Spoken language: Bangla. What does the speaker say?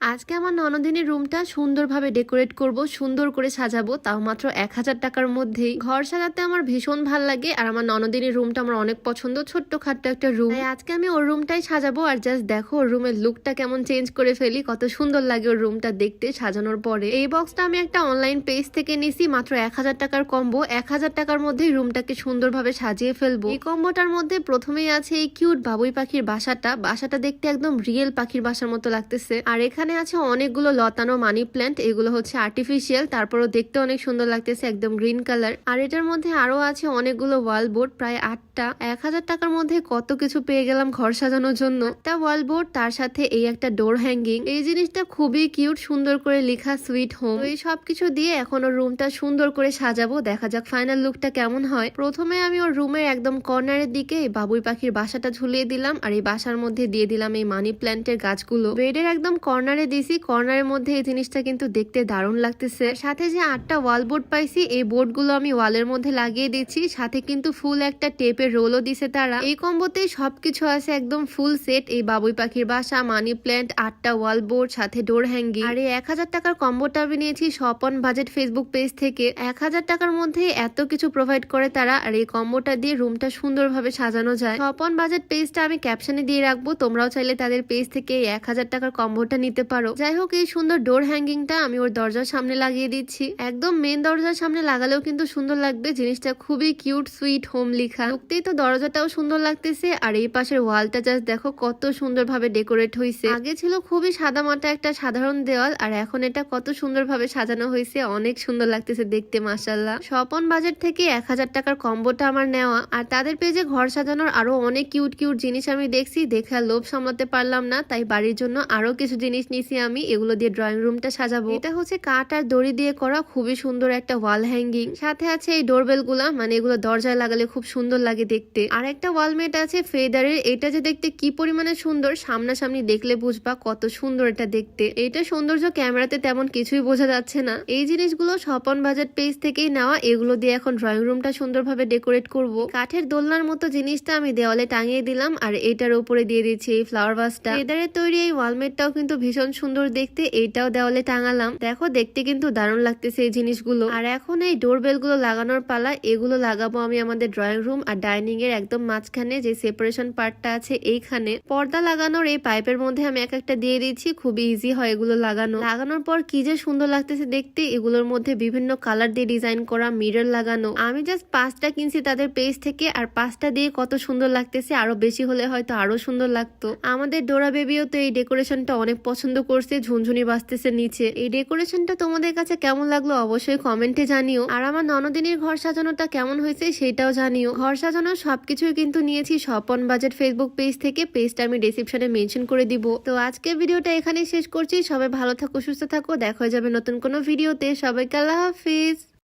আজকে আমার ননদিনীর রুমটা সুন্দরভাবে ডেকোরেট করব, সুন্দর করে সাজাবো, তাও মাত্র 1000 টাকার মধ্যেই। ঘর সাজাতে আমার ভীষণ ভাল লাগে আর আমার ননদিনীর রুমটা আমার অনেক পছন্দ, ছোট্ট খাট্ট একটা রুম। আজকে আমি ওর রুমটাই সাজাবো। আর জাস্ট দেখো ওর রুমের লুকটা কেমন চেঞ্জ করে ফেলি, কত সুন্দর লাগে ওর রুমটা দেখতে সাজানোর পরে। এই বক্সটা আমি একটা অনলাইন পেজ থেকে নিছি, মাত্র 1000 টাকার কম্বো। 1000 টাকার মধ্যেই রুমটাকে সুন্দরভাবে সাজিয়ে ফেলবো। এই কম্বোটার মধ্যে প্রথমেই আছে এই কিউট বাবুই পাখির বাসাটা দেখতে একদম রিয়েল পাখির বাসার মতো লাগতেছে। আর এখানে আছে অনেকগুলো লতানো মানি প্ল্যান্ট, এগুলো হচ্ছে আর্টিফিশিয়াল, তারপরও দেখতে অনেক সুন্দর লাগতেছে, একদম গ্রিন কালার। আর এটার মধ্যে আরো আছে অনেকগুলো ওয়াল বোর্ড, প্রায় 8টা। 1000 টাকার মধ্যে কত কিছু পেয়ে গেলাম ঘর সাজানোর জন্য। একটা ওয়াল বোর্ড, তার সাথে এই একটা ডোর হ্যাঙ্গিং। এই জিনিসটা খুবই কিউট, সুন্দর করে লেখা সুইট হোম। তো এই সবকিছু দিয়ে এখন ওর রুমটা সুন্দর করে সাজাবো, দেখা যাক ফাইনাল লুকটা কেমন হয়। প্রথমে আমি ওর রুমের একদম কর্নারের দিকে এই বাবুই পাখির বাসাটা ঝুলিয়ে দিলাম, আর এই বাসার মধ্যে দিয়ে দিলাম এই মানি প্ল্যান্টের গাছগুলো। বেডের একদম কর্নারে দিছি, কর্নারের মধ্যে এই জিনিসটা কিন্তু দেখতে দারুণ লাগতেছে। সাথে যে 8টা ওয়াল বোর্ড পাইছি, এই বোর্ড গুলো আমি ওয়ালের মধ্যে লাগিয়ে দিচ্ছি, সাথে কিন্তু ফুল একটা টেপের রোলও দিছে তারা। এই কম্বোতেই সবকিছু আছে একদম ফুল সেট, এই বাবুই পাখির বাসা, মানি প্ল্যান্ট, 8টা ওয়াল বোর্ড, সাথে ডোর হ্যাঙ্গিং। আর এই 1000 টাকার কম্বোটা আমি নিয়েছি shop on budget Facebook page থেকে। 1000 টাকার মধ্যে এত কিছু প্রোভাইড করে তারা, আর এই কম্বোটা দিয়ে রুমটা সুন্দরভাবে সাজানো যায়। শপ অন বাজেট পেজটা আমি ক্যাপশনে দিয়ে রাখবো, তোমরাও চাইলে তাদের পেজ থেকে এই 1000 টাকার কম্বোটা নিতে পারো। যাই হোক, এই সুন্দর ডোর হ্যাঙ্গিংটা আমি ওর দরজার সামনে লাগিয়ে দিচ্ছি, একদম মেন দরজার সামনে লাগালেও কিন্তু সুন্দর লাগবে। জিনিসটা খুবই কিউট, সুইট হোম লেখা, ঢুকতেই তো দরজাটাও সুন্দর লাগতেছে। আর এই পাশের ওয়ালটা জাস্ট দেখো কত সুন্দরভাবে ডেকোরেট হয়েছে। আগে ছিল খুবই সাদামাটা একটা সাধারণ দেওয়াল, আর এখন এটা কত সুন্দরভাবে সাজানো হয়েছে, অনেক সুন্দর লাগতেছে দেখতে, মাশাআল্লাহ। স্বপন বাজেট থেকে 1000 টাকার কম্বোটা আমার নেওয়া। আর তাদের পেজে ঘর সাজানোর আরো অনেক কিউট কিউট জিনিস আমি দেখছি, দেখে লোভ সামলাতে পারলাম না, তাই বাড়ির জন্য আরো কিছু জিনিস নিছি আমি, এগুলো দিয়ে ড্রয়িং রুমটা সাজাবো। এটা হচ্ছে কাঠ আর দড়ি দিয়ে করা, খুবই সুন্দর একটা ওয়াল হ্যাঙ্গিং। সাথে আছে এই ডোরবেল গুলা, মানে এগুলো দরজায় লাগালে খুব সুন্দর লাগে দেখতে। আর একটা ওয়ালমেট আছে ফেদারের, এটা যে দেখতে কি পরিমাণে সুন্দর, সামনাসামনি দেখলে বুঝবা কত সুন্দর এটা দেখতে। এটা সৌন্দর্য ক্যামেরাতে তেমন কিছুই বোঝা যাচ্ছে না। এই জিনিসগুলো স্বপন বাজেট পেজ থেকেই নেওয়া, এগুলো দিয়ে এখন ড্রয়িং রুমটা সুন্দরভাবে ডেকোরেট করব। কাঠের দোলনার মতো জিনিসটা আমি দেওয়ালে টাঙিয়ে দিলাম, আর এটার উপরে দিয়ে দিচ্ছি এই ফ্লাওয়ার ভাসটা। ফেদারের তৈরি এই ওয়ালমেটটাও কিন্তু ভীষণ সুন্দর দেখতে, এইটাও দেওয়ালে টাঙালাম। দেখো দেখতে কিন্তু দারুণ লাগতেছে এই জিনিসগুলো। আর এখন এই ডোরবেল গুলো লাগানোর পালা, এগুলো লাগাবো আমি আমাদের ড্রয়িং রুম আর ডাইনিং এর একদম মাঝখানে, যে সেপারেশন পার্টটা আছে এইখানে। পর্দা লাগানোর এই পাইপের মধ্যে আমি এক একটা দিয়ে দিচ্ছি, খুবই ইজি হয় এগুলো লাগানোর পর কি যে সুন্দর লাগতেছে দেখতে। এগুলোর মধ্যে বিভিন্ন কালার দিয়ে ডিজাইন করা মিরর লাগানো। আমি জাস্ট 5টা কিনছি তাদের পেজ থেকে, আর 5টা দিয়ে কত সুন্দর লাগতেছে, আরো বেশি হলে হয়তো আরো সুন্দর লাগতো। আমাদের ডোরা বেবিও তো এই ডেকোরেশনটা অনেক পছন্দ করছে, ঝুনঝুনি বাজতেছে নিচে। এই ডেকোরেশনটা তোমাদের কাছে কেমন লাগলো অবশ্যই কমেন্টে জানিও। আর আমার ননদিনীর ঘর সাজানোটা কেমন হয়েছে সেটাও জানিও। ঘর সাজানোর সবকিছুই কিন্তু নিয়েছি স্বপন বাজেট ফেসবুক পেজ থেকে, পেজটা আমি ডেসক্রিপশনে মেনশন করে দিব। তো আজকের ভিডিওটা এখানেই শেষ করছি, সবাই ভালো থাকো, সুস্থ থাকো, দেখা হয়ে যাবে নতুন কোনো ভিডিওতে। সবাইকে আল্লাহ হাফিজ।